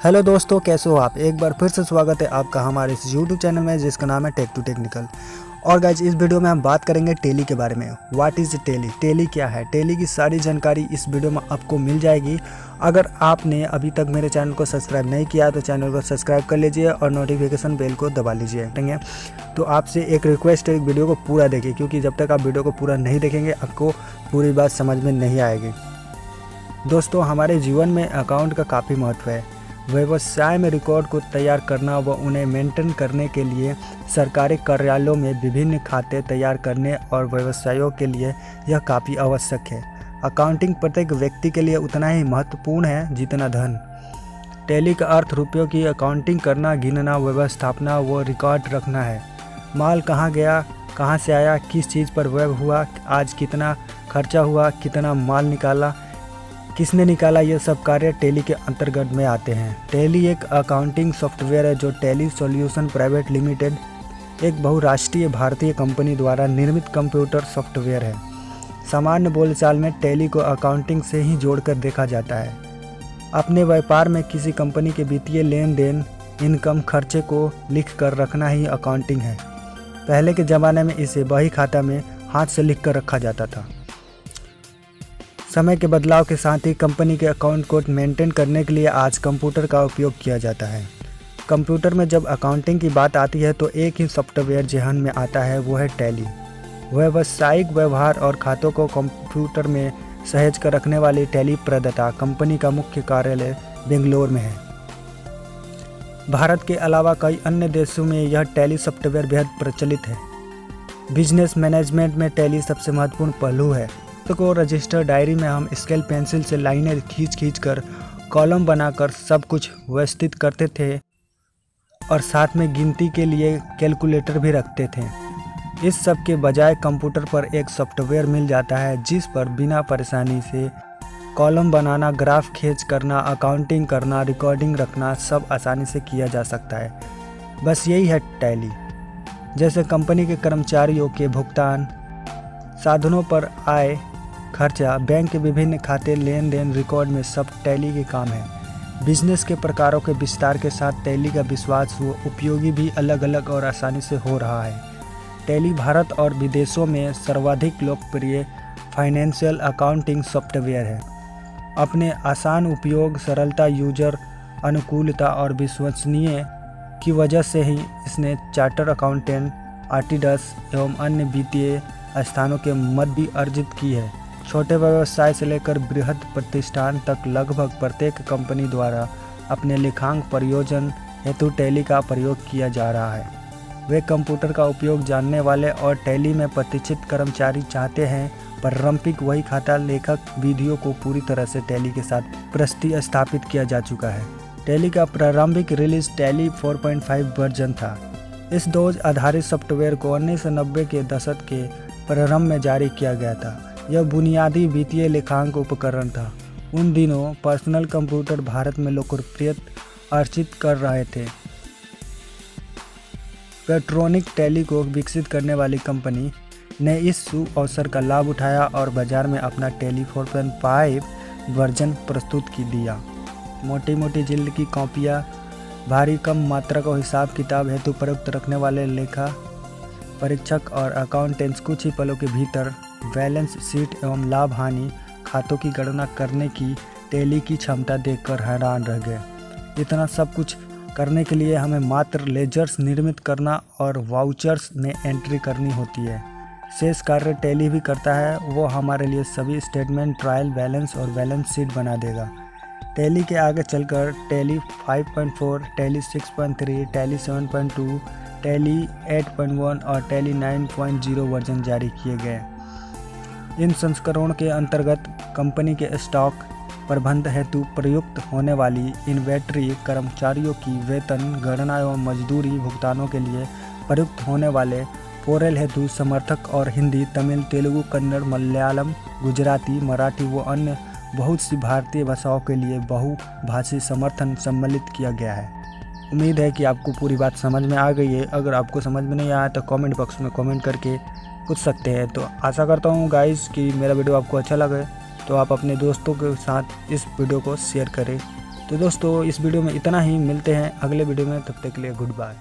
Hello दोस्तों, कैसे हो आप। एक बार फिर से स्वागत है आपका हमारे इस यूट्यूब चैनल में जिसका नाम है टेक टू टेक्निकल। और गाइज इस वीडियो में हम बात करेंगे टेली के बारे में। व्हाट इज़ टेली, टेली क्या है, टेली की सारी जानकारी इस वीडियो में आपको मिल जाएगी। अगर आपने अभी तक मेरे चैनल को सब्सक्राइब नहीं किया तो चैनल को सब्सक्राइब कर लीजिए और नोटिफिकेशन बेल को दबा लीजिए। ठीक है, तो आपसे एक रिक्वेस्ट है, वीडियो को पूरा देखिए, क्योंकि जब तक आप वीडियो को पूरा नहीं देखेंगे आपको पूरी बात समझ में नहीं आएगी। दोस्तों, हमारे जीवन में अकाउंट का काफ़ी महत्व है। व्यवसाय में रिकॉर्ड को तैयार करना व उन्हें मेंटेन करने के लिए सरकारी कार्यालयों में विभिन्न खाते तैयार करने और व्यवसायों के लिए यह काफ़ी आवश्यक है। अकाउंटिंग प्रत्येक व्यक्ति के लिए उतना ही महत्वपूर्ण है जितना धन। टैली का अर्थ रुपयों की अकाउंटिंग करना, गिनना, व्यवस्थापना व रिकॉर्ड रखना है। माल कहाँ गया, कहाँ से आया, किस चीज़ पर व्यय हुआ, आज कितना खर्चा हुआ, कितना माल निकाला, किसने निकाला, ये सब कार्य टैली के अंतर्गत में आते हैं। टैली एक अकाउंटिंग सॉफ्टवेयर है जो टैली सॉल्यूशन प्राइवेट लिमिटेड एक बहुराष्ट्रीय भारतीय कंपनी द्वारा निर्मित कंप्यूटर सॉफ्टवेयर है। सामान्य बोलचाल में टैली को अकाउंटिंग से ही जोड़कर देखा जाता है। अपने व्यापार में किसी कंपनी के वित्तीय लेन देन, इनकम, खर्चे को लिख कर रखना ही अकाउंटिंग है। पहले के ज़माने में इसे बही खाता में हाथ से लिख कर रखा जाता था। समय के बदलाव के साथ ही कंपनी के अकाउंट को मेंटेन करने के लिए आज कंप्यूटर का उपयोग किया जाता है। कंप्यूटर में जब अकाउंटिंग की बात आती है तो एक ही सॉफ्टवेयर ज़हन में आता है, वो है टैली। व्यावसायिक व्यवहार और खातों को कंप्यूटर में सहेज कर रखने वाली टैली प्रदाता कंपनी का मुख्य कार्यालय बेंगलोर में है। भारत के अलावा कई अन्य देशों में यह टैली सॉफ्टवेयर बेहद प्रचलित है। बिजनेस मैनेजमेंट में टैली सबसे महत्वपूर्ण पहलू है। को रजिस्टर डायरी में हम स्केल पेंसिल से लाइनें खींच कर कॉलम बनाकर सब कुछ व्यवस्थित करते थे और साथ में गिनती के लिए कैलकुलेटर भी रखते थे। इस सब के बजाय कंप्यूटर पर एक सॉफ्टवेयर मिल जाता है जिस पर बिना परेशानी से कॉलम बनाना, ग्राफ खींच करना, अकाउंटिंग करना, रिकॉर्डिंग रखना सब आसानी से किया जा सकता है। बस यही है टैली। जैसे कंपनी के कर्मचारियों के भुगतान, साधनों पर आय, खर्चा, बैंक के विभिन्न खाते, लेन देन, रिकॉर्ड में सब टैली के काम है। बिजनेस के प्रकारों के विस्तार के साथ टैली का विश्वास व उपयोगी भी अलग अलग और आसानी से हो रहा है। टैली भारत और विदेशों में सर्वाधिक लोकप्रिय फाइनेंशियल अकाउंटिंग सॉफ्टवेयर है। अपने आसान उपयोग, सरलता, यूजर अनुकूलता और विश्वसनीय की वजह से ही इसने चार्टर अकाउंटेंट, आर्टिडस एवं अन्य वित्तीय स्थानों के मत भी अर्जित की है। छोटे व्यवसाय से लेकर बृहद प्रतिष्ठान तक लगभग प्रत्येक कंपनी द्वारा अपने लेखांकन प्रयोजन हेतु टैली का प्रयोग किया जा रहा है। वे कंप्यूटर का उपयोग जानने वाले और टैली में प्रतिष्ठित कर्मचारी चाहते हैं। पारंपरिक वही खाता लेखक विधियों को पूरी तरह से टैली के साथ प्रतिस्थापित किया जा चुका है। टैली का प्रारंभिक रिलीज टैली 4.5 वर्जन था। इस डोज आधारित सॉफ्टवेयर को 1990 के दशक के प्रारंभ में जारी किया गया था। यह बुनियादी वित्तीय लेखांकन उपकरण था। उन दिनों पर्सनल कंप्यूटर भारत में लोकप्रियता अर्जित कर रहे थे। पेट्रोनिक टैली को विकसित करने वाली कंपनी ने इस शुभ अवसर का लाभ उठाया और बाजार में अपना टैली 4.5 वर्जन प्रस्तुत की दिया। मोटी मोटी जिल्द की कॉपियाँ, भारी कम मात्रा को हिसाब किताब हेतु प्रयुक्त रखने वाले लेखा परीक्षक और अकाउंटेंट्स कुछ ही पलों के भीतर बैलेंस शीट एवं लाभ हानि खातों की गणना करने की टैली की क्षमता देखकर हैरान रह गए। इतना सब कुछ करने के लिए हमें मात्र लेजर्स निर्मित करना और वाउचर्स में एंट्री करनी होती है। शेष कार्य टैली भी करता है। वो हमारे लिए सभी स्टेटमेंट, ट्रायल बैलेंस और बैलेंस शीट बना देगा। टैली के आगे चलकर टैली 5.4, टैली 6.3, टैली 7.2, टैली 8.1 और टैली 9.0 वर्जन जारी किए गए। इन संस्करणों के अंतर्गत कंपनी के स्टॉक प्रबंध हेतु प्रयुक्त होने वाली इन्वेंटरी, कर्मचारियों की वेतन गणना एवं मजदूरी भुगतानों के लिए प्रयुक्त होने वाले पेरोल हेतु समर्थक और हिंदी, तमिल, तेलुगु, कन्नड़, मलयालम, गुजराती, मराठी व अन्य बहुत सी भारतीय भाषाओं के लिए बहुभाषी समर्थन सम्मिलित किया गया है। उम्मीद है कि आपको पूरी बात समझ में आ गई है। अगर आपको समझ में नहीं आया तो कमेंट बॉक्स में कमेंट करके पूछ सकते हैं। तो आशा करता हूँ गाइस कि मेरा वीडियो आपको अच्छा लगे, तो आप अपने दोस्तों के साथ इस वीडियो को शेयर करें। तो दोस्तों इस वीडियो में इतना ही, मिलते हैं अगले वीडियो में, तब तक के लिए गुड बाय।